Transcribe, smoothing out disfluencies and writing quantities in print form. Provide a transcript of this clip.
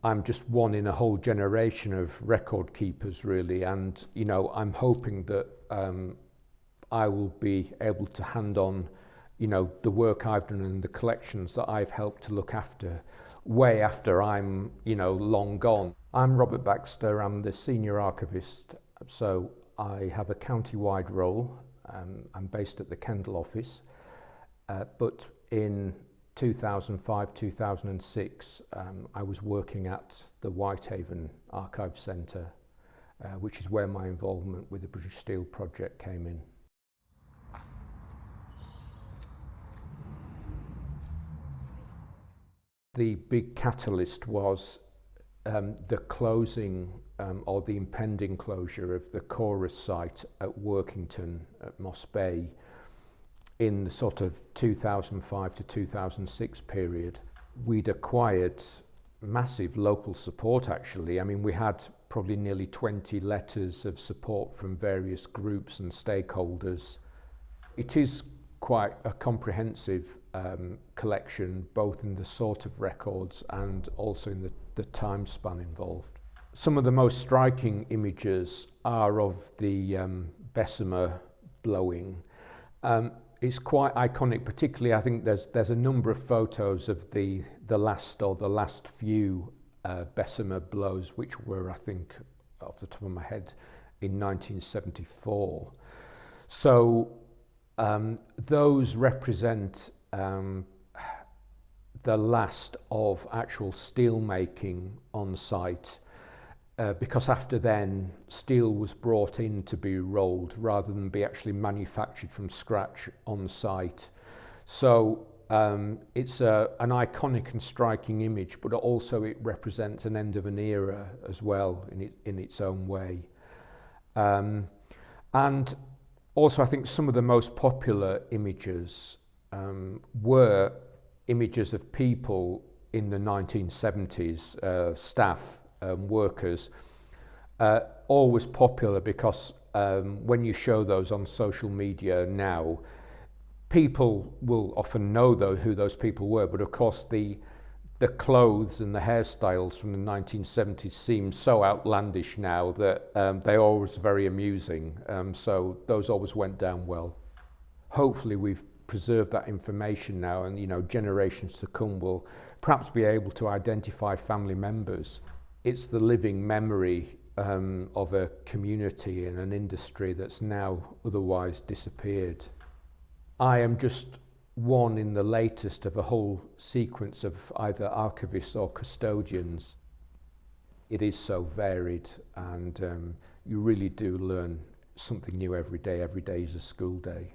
I'm just one in a whole generation of record keepers, really, and I'm hoping that I will be able to hand on the work I've done and the collections that I've helped to look after way after I'm long gone. I'm Robert Baxter. I'm the senior archivist, so I have a county-wide role. I'm based at the Kendal office, but in 2005-2006 I was working at the Whitehaven Archive Centre, which is where my involvement with the British Steel project came in. The big catalyst was the closing or the impending closure of the chorus site at Workington at Moss Bay in the sort of 2005 to 2006 period. We'd acquired massive local support, actually. I mean, we had probably nearly 20 letters of support from various groups and stakeholders. It is quite a comprehensive collection, both in the sort of records and also in the time span involved. Some of the most striking images are of the Bessemer blowing. It's quite iconic, particularly I think there's a number of photos of the last few Bessemer blows, which were, I think, off the top of my head, in 1974. So those represent the last of actual steel making on site, because after then steel was brought in to be rolled rather than be actually manufactured from scratch on site. So it's an iconic and striking image, but also it represents an end of an era as well in its own way. And also I think some of the most popular images were images of people in the 1970s, staff, workers, always popular because when you show those on social media now, people will often know who those people were, but of course the clothes and the hairstyles from the 1970s seem so outlandish now that they're always very amusing, so those always went down well. Hopefully we've preserved that information now, and generations to come will perhaps be able to identify family members. It's the living memory of a community and an industry that's now otherwise disappeared. I am just one in the latest of a whole sequence of either archivists or custodians. It is so varied, and you really do learn something new every day. Every day is a school day.